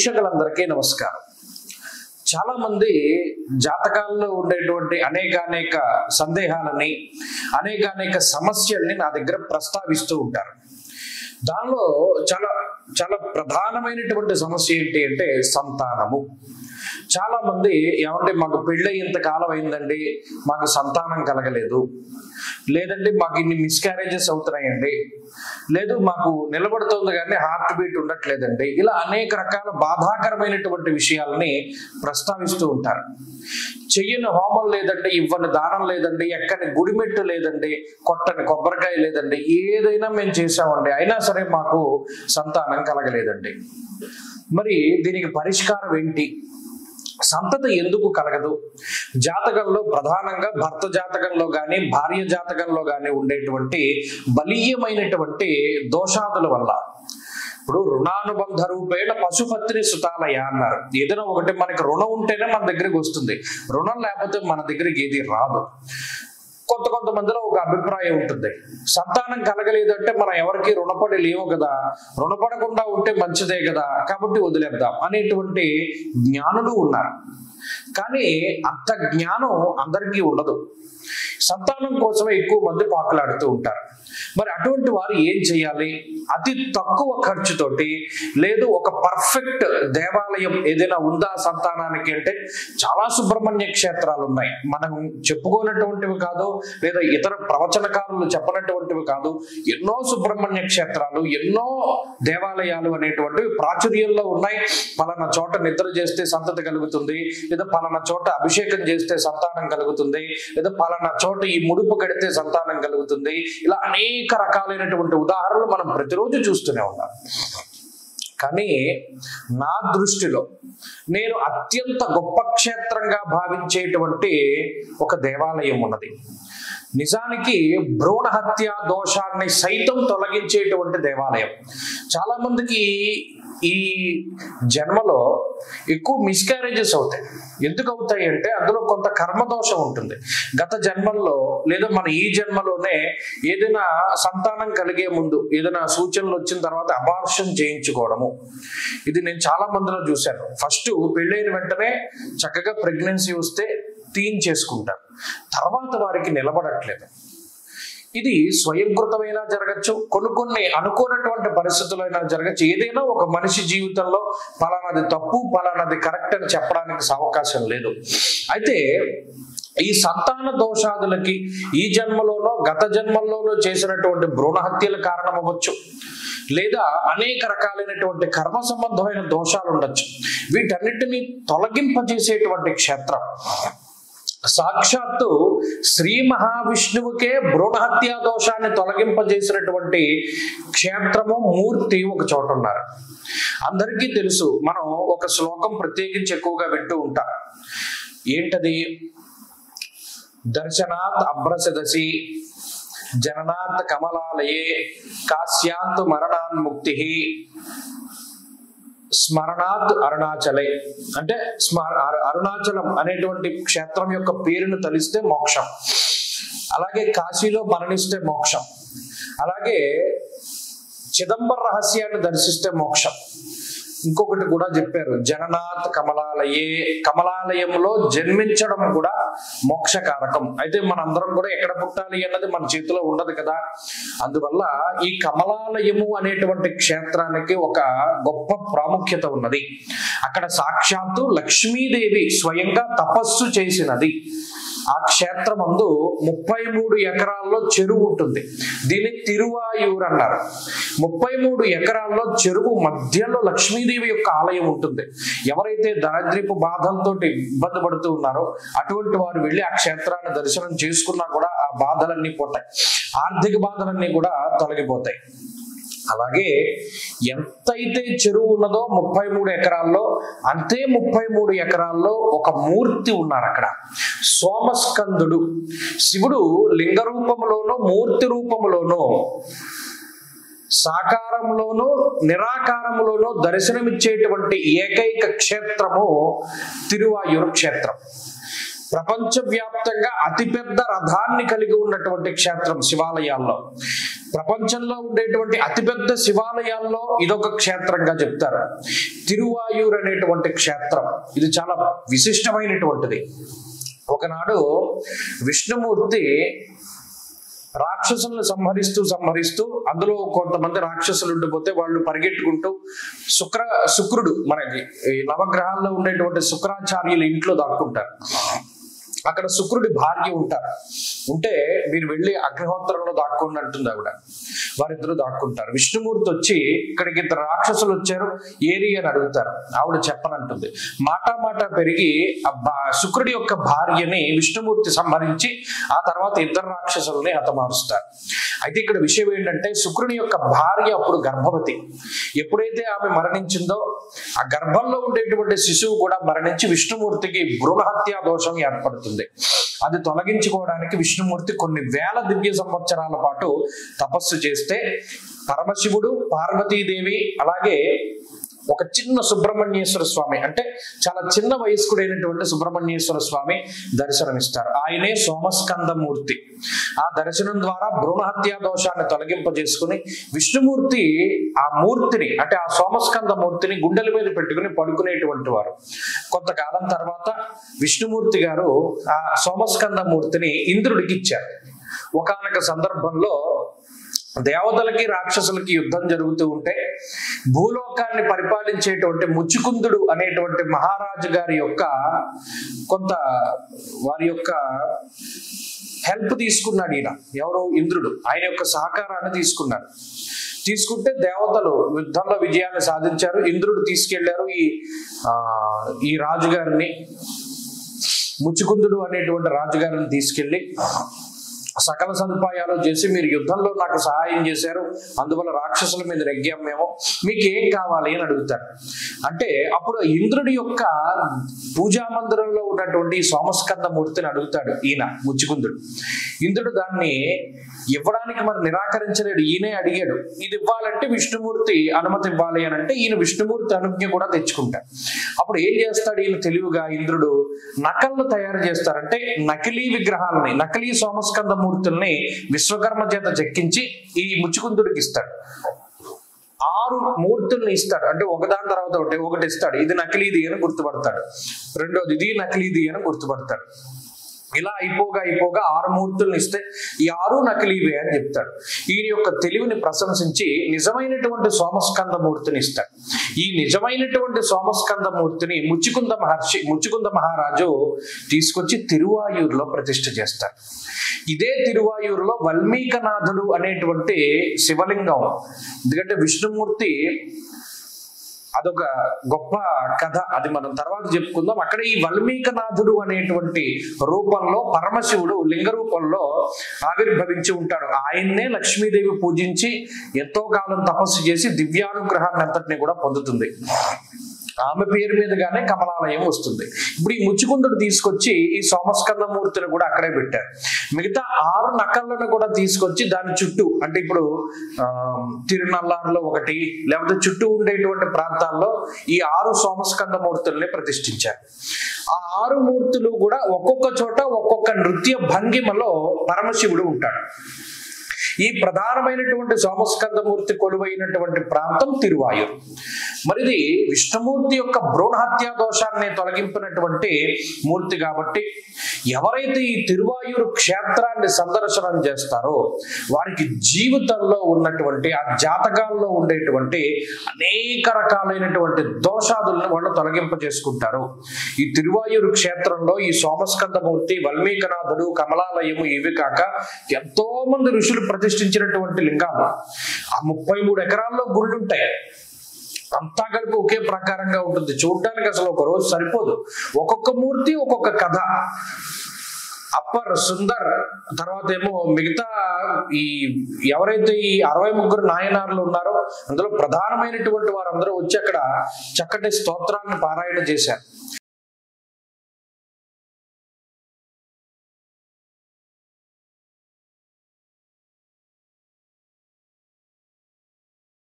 వీక్షకులందరికీ నమస్కారం. చాలా మంది జాతకాల్లో ఉండేటువంటి అనేక సందేహాలని అనేక సమస్యల్ని నా దగ్గర ప్రస్తావిస్తూ ఉంటారు. దానిలో చాలా ప్రధానమైనటువంటి సమస్య ఏంటి అంటే సంతానము. చాలా మంది ఏమంటే మాకు పెళ్ళి ఇంతకాలం అయిందండి, మాకు సంతానం కలగలేదు, లేదండి మాకు ఇన్ని మిస్క్యారేజెస్ అవుతున్నాయండి, లేదు మాకు నిలబడుతుంది కానీ హార్ట్ బీట్ ఉండట్లేదండి, ఇలా అనేక రకాల బాధాకరమైనటువంటి విషయాలని ప్రస్తావిస్తూ ఉంటారు. చెయ్యని హోమం లేదండి, ఇవ్వని దానం లేదండి, ఎక్కని గుడిమెట్టు లేదండి, కొట్టని కొబ్బరికాయ లేదండి, ఏదైనా మేము చేసామండి అయినా సరే మాకు సంతానం కలగలేదండి. మరి దీనికి పరిష్కారం ఏంటి? సంతతి ఎందుకు కలగదు? జాతకంలో ప్రధానంగా భర్త జాతకంలో కానీ భార్య జాతకంలో కానీ ఉండేటువంటి బలీయమైనటువంటి దోషాదుల వల్ల. ఇప్పుడు రుణానుబంధ రూపేణ పశుపత్ని సుతాలయ అన్నారు. ఏదైనా ఒకటి మనకి రుణం ఉంటేనే మన దగ్గరికి వస్తుంది, రుణం లేకపోతే మన దగ్గరికి ఏది రాదు. కొంతమందిలో ఒక అభిప్రాయం ఉంటుంది, సంతానం కలగలేదంటే మనం ఎవరికి రుణపడి లేవు కదా, రుణపడకుండా ఉంటే మంచిదే కదా, కాబట్టి వదిలేద్దాం అనేటువంటి జ్ఞానులు ఉన్నారు. కానీ అంత జ్ఞానం అందరికీ ఉండదు. సంతానం కోసమే ఎక్కువ మంది పాకులాడుతూ ఉంటారు. మరి అటువంటి వారు ఏం చేయాలి? అతి తక్కువ ఖర్చుతోటి, లేదు ఒక పర్ఫెక్ట్ దేవాలయం ఏదైనా ఉందా సంతానానికి అంటే చాలా సుబ్రహ్మణ్య క్షేత్రాలు ఉన్నాయి. మనం చెప్పుకోనటువంటివి కాదు, లేదా ఇతర ప్రవచనకారులు చెప్పనటువంటివి కాదు, ఎన్నో సుబ్రహ్మణ్య క్షేత్రాలు, ఎన్నో దేవాలయాలు అనేటువంటివి ప్రాచుర్యంలో ఉన్నాయి. పలానా చోట నిద్ర చేస్తే సంతతి కలుగుతుంది, లేదా పలానా చోట అభిషేకం చేస్తే సంతానం కలుగుతుంది, లేదా పలానా చోట ఈ ముడుపు కడితే సంతానం కలుగుతుంది. ఇలా అనేక రకాలైనటువంటి ఉదాహరణలు మనం ప్రతిరోజు చూస్తూనే ఉన్నాం. కానీ నా దృష్టిలో నేను అత్యంత గొప్ప క్షేత్రంగా భావించేటువంటి ఒక దేవాలయం ఉన్నది. నిజానికి భ్రూణ హత్య దోషాన్ని సైతం తొలగించేటువంటి దేవాలయం. చాలా మందికి ఈ జన్మలో ఎక్కువ మిస్క్యారేజెస్ అవుతాయి. ఎందుకు అవుతాయి అంటే అందులో కొంత కర్మదోషం ఉంటుంది. గత జన్మల్లో లేదా మన ఈ జన్మలోనే ఏదైనా సంతానం కలిగే ముందు ఏదైనా సూచనలు వచ్చిన తర్వాత అబార్షన్ చేయించుకోవడము, ఇది నేను చాలా మందిలో చూశాను. ఫస్ట్ పెళ్ళైన వెంటనే చక్కగా ప్రెగ్నెన్సీ వస్తే తీయించేసుకుంటారు, తర్వాత వారికి నిలబడట్లేదు. ఇది స్వయంకృతమైనా జరగచ్చు, కొన్ని అనుకోనటువంటి పరిస్థితులైనా జరగచ్చు. ఏదైనా ఒక మనిషి జీవితంలో పలానాది తప్పు పలానాది కరెక్ట్ అని చెప్పడానికి అవకాశం లేదు. అయితే ఈ సంతాన దోషాదులకి ఈ జన్మలోనో గత జన్మల్లోనో చేసినటువంటి భ్రూణ హత్యల కారణం అవ్వచ్చు, లేదా అనేక రకాలైనటువంటి కర్మ సంబంధమైన దోషాలు ఉండొచ్చు. వీటన్నిటిని తొలగింపజేసేటువంటి క్షేత్రం సాక్షాత్తు శ్రీ మహావిష్ణువుకే భ్రూణహత్యా దోషాన్ని తొలగింపజేసినటువంటి క్షేత్రము మూర్తి ఒక చోట ఉన్నారు. అందరికీ తెలుసు, మనం ఒక శ్లోకం ప్రత్యేకించి ఎక్కువగా వింటూ ఉంటాం. ఏంటది? దర్శనాత్ అభ్రసదసి జననాత్ కమలాలయే కాశ్యాంత్ మరణాన్ముక్తి స్మరణాత్ అరుణాచలే. అంటే అరుణాచలం అనేటువంటి క్షేత్రం యొక్క పేరును తలిస్తే మోక్షం, అలాగే కాశీలో మరణిస్తే మోక్షం, అలాగే చిదంబర రహస్యాన్ని దర్శిస్తే మోక్షం. ఇంకొకటి కూడా చెప్పారు, జననాత్ కమలాలయే, కమలాలయంలో జన్మించడం కూడా మోక్షకారకం. అయితే మనందరం కూడా ఎక్కడ పుట్టాలి అన్నది మన చేతిలో ఉండదు కదా. అందువల్ల ఈ కమలాలయము అనేటువంటి క్షేత్రానికి ఒక గొప్ప ప్రాముఖ్యత ఉన్నది. అక్కడ సాక్షాత్తు లక్ష్మీదేవి స్వయంగా తపస్సు చేసినది. ఆ క్షేత్రమందు 33 ఎకరాల్లో చెరువు ఉంటుంది. దీన్ని తిరువాయూరు అన్నారు. 33 ఎకరాల్లో చెరువు మధ్యలో లక్ష్మీదేవి యొక్క ఆలయం ఉంటుంది. ఎవరైతే దారిద్ర్యపు బాధలతో ఇబ్బంది పడుతూ ఉన్నారో అటువంటి వారు వెళ్ళి ఆ క్షేత్రాన్ని దర్శనం చేసుకున్నా కూడా ఆ బాధలన్నీ పోతాయి, ఆర్థిక బాధలన్నీ కూడా తొలగిపోతాయి. అలాగే ఎంతైతే చెరువు ఉన్నదో 33 ఎకరాల్లో, అంతే 33 ఎకరాల్లో ఒక మూర్తి ఉన్నారు అక్కడ. సోమస్కందుడు, శివుడు లింగ రూపంలోనో మూర్తి రూపంలోనో సాకారంలోనూ నిరాకారంలోనూ దర్శనమిచ్చేటువంటి ఏకైక క్షేత్రము తిరువాయూరు క్షేత్రం. ప్రపంచవ్యాప్తంగా అతిపెద్ద రథాన్ని కలిగి ఉన్నటువంటి క్షేత్రం శివాలయాల్లో. ప్రపంచంలో ఉండేటువంటి అతిపెద్ద శివాలయాల్లో ఇదొక క్షేత్రంగా చెప్తారు. తిరువాయూర్ అనేటువంటి క్షేత్రం ఇది చాలా విశిష్టమైనటువంటిది. ఒకనాడు విష్ణుమూర్తి రాక్షసులను సంహరిస్తూ అందులో కొంతమంది రాక్షసులు ఉండిపోతే వాళ్ళు పరిగెట్టుకుంటూ శుక్రుడు మనకి నవగ్రహాల్లో ఉండేటువంటి శుక్రాచార్యుల ఇంట్లో దాక్కుంటారు. అక్కడ శుక్రుడి భార్య ఉంటే మీరు వెళ్ళి అగ్నిహోత్రంలో దాక్కోండి అంటుంది ఆవిడ. వారిద్దరూ దాక్కుంటారు. విష్ణుమూర్తి వచ్చి ఇక్కడికి ఇద్దరు రాక్షసులు వచ్చారు ఏరి అని అడుగుతారు. ఆవిడ చెప్పనంటుంది. మాట పెరిగి శుక్రుడి యొక్క భార్యని విష్ణుమూర్తి సంహరించి ఆ తర్వాత ఇద్దరు రాక్షసుల్ని హతమారుస్తారు. అయితే ఇక్కడ విషయం ఏంటంటే శుక్రుని యొక్క భార్య అప్పుడు గర్భవతి. ఎప్పుడైతే ఆమె మరణించిందో ఆ గర్భంలో ఉండేటువంటి శిశువు కూడా మరణించి విష్ణుమూర్తికి భ్రూణహత్యా దోషం ఏర్పడుతుంది. అది తొలగించుకోవడానికి విష్ణుమూర్తి కొన్ని వేల దివ్య సంవత్సరాల పాటు తపస్సు చేస్తే పరమశివుడు, పార్వతీదేవి, అలాగే ఒక చిన్న సుబ్రహ్మణ్యేశ్వర స్వామి, అంటే చాలా చిన్న వయస్కుడైనటువంటి సుబ్రహ్మణ్యేశ్వర స్వామి దర్శనమిస్తారు. ఆయనే సోమస్కందమూర్తి. ఆ దర్శనం ద్వారా భ్రూణహత్యా దోషాన్ని తొలగింపజేసుకుని విష్ణుమూర్తి ఆ మూర్తిని, అంటే ఆ సోమస్కంద మూర్తిని గుండెల మీద పెట్టుకుని పడుకునేటువంటి వారు. కొంతకాలం తర్వాత విష్ణుమూర్తి గారు ఆ సోమస్కంద మూర్తిని ఇంద్రుడికి ఇచ్చారు. ఒకానొక సందర్భంలో దేవతలకి రాక్షసులకి యుద్ధం జరుగుతూ ఉంటే భూలోకాన్ని పరిపాలించేటువంటి ముచుకుందుడు అనేటువంటి మహారాజు గారి యొక్క వారి యొక్క హెల్ప్ తీసుకున్నాడు ఈయన. ఎవరు? ఇంద్రుడు. ఆయన యొక్క సహకారాన్ని తీసుకుంటే దేవతలు యుద్ధంలో విజయాన్ని సాధించారు. ఇంద్రుడు తీసుకెళ్లారు ఈ రాజుగారిని, ముచుకుందుడు అనేటువంటి రాజుగారిని తీసుకెళ్లి సకల సదుపాయాలు చేసి మీరు యుద్ధంలో నాకు సహాయం చేశారు, అందువల్ల రాక్షసుల మీద నెగ్గాం మేము, మీకు ఏం కావాలి అని అడుగుతారు. అంటే అప్పుడు ఇంద్రుడి యొక్క పూజా మందిరంలో ఉన్నటువంటి సోమస్కంద మూర్తిని అడుగుతాడు ఈయన ముచుకుందుడు. ఇంద్రుడు దాన్ని ఇవ్వడానికి మరి నిరాకరించలేడు. ఈయనే అడిగాడు. ఇది ఇవ్వాలంటే విష్ణుమూర్తి అనుమతి ఇవ్వాలి అని అంటే ఈయన విష్ణుమూర్తి అనుజ్ఞ కూడా తెచ్చుకుంటాడు. అప్పుడు ఏం చేస్తాడు ఈయన తెలివిగా? ఇంద్రుడు నకళ్ళు తయారు చేస్తారంటే నకిలీ విగ్రహాలని, నకిలీ సోమస్కంద మూర్తుల్ని విశ్వకర్మ చేత చెక్కించి ఈ ముచుకుందుడికి ఇస్తాడు. 6 మూర్తుల్ని ఇస్తాడు. అంటే ఒకదాని తర్వాత ఒకటి ఇస్తాడు. ఇది నకిలీది అని గుర్తుపడతాడు. రెండోది ఇది నకిలీది అని గుర్తుపడతాడు. ఇలా అయిపోగా 6 మూర్తుల్ని ఇస్తే ఈ 6 నకిలీవే అని చెప్తాడు. ఈయన యొక్క తెలివిని ప్రశంసించి నిజమైనటువంటి సోమస్కంద మూర్తిని ఇస్తాడు. ఈ నిజమైనటువంటి సోమస్కంద మూర్తిని ముచుకుంద మహారాజు తీసుకొచ్చి తిరువాయూరులో ప్రతిష్ఠ చేస్తాడు. ఇదే తిరువాయూరులో వల్మీకనాథుడు అనేటువంటి శివలింగం, ఎందుకంటే విష్ణుమూర్తి అదొక గొప్ప కథ, అది మనం తర్వాత చెప్పుకుందాం. అక్కడ ఈ వల్మీకనాథుడు అనేటువంటి రూపంలో పరమశివుడు లింగ రూపంలో ఆవిర్భవించి ఉంటాడు. ఆయన్నే లక్ష్మీదేవి పూజించి ఎంతో కాలం తపస్సు చేసి దివ్యానుగ్రహాన్ని అంతటిని కూడా పొందుతుంది. ఆమె పేరు మీదుగానే కమలాలయం వస్తుంది. ఇప్పుడు ఈ ముచుకుందుడు తీసుకొచ్చి ఈ సోమస్కందమూర్తిని కూడా అక్కడే పెట్టారు. మిగతా 6 నకళ్ళను కూడా తీసుకొచ్చి దాని చుట్టూ, అంటే ఇప్పుడు తిరునల్లారులో ఒకటి, లేకపోతే చుట్టూ ఉండేటువంటి ప్రాంతాల్లో ఈ 6 సోమస్కందమూర్తుల్ని ప్రతిష్ఠించారు. ఆ 6 మూర్తులు కూడా ఒక్కొక్క చోట ఒక్కొక్క నృత్య భంగిమలో పరమశివుడు ఉంటాడు. ఈ ప్రధానమైనటువంటి సోమస్కందమూర్తి కొలువైనటువంటి ప్రాంతం తిరువాయూరు. మరిది విష్ణుమూర్తి యొక్క భ్రూణహత్యా దోషాన్ని తొలగింపినటువంటి మూర్తి కాబట్టి ఎవరైతే ఈ తిరువాయూరు క్షేత్రాన్ని సందర్శనం చేస్తారో వారికి జీవితంలో ఉన్నటువంటి ఆ జాతకాల్లో ఉండేటువంటి అనేక రకాలైనటువంటి దోషాదులను వాళ్ళు తొలగింపజేసుకుంటారు. ఈ తిరువాయూరు క్షేత్రంలో ఈ సోమస్కందమూర్తి, వల్మీకనాథుడు, కమలాలయము ఇవి కాక ఎంతో మంది ఋషులు ప్రతిష్ఠించినటువంటి లింగాలు. ఆ 33 ఎకరాల్లో గుళ్ళు ఉంటాయి. అంతా కలిపి ఒకే ప్రకారంగా ఉంటుంది. చూడడానికి అసలు ఒక రోజు సరిపోదు. ఒక్కొక్క మూర్తి ఒక్కొక్క కథ. అప్పర్, సుందర్, తర్వాత ఏమో మిగతా ఎవరైతే ఈ 63 నాయనార్లు ఉన్నారో అందులో ప్రధానమైనటువంటి వారందరూ వచ్చి అక్కడ చక్కటి స్తోత్రాన్ని పారాయణ చేశారు.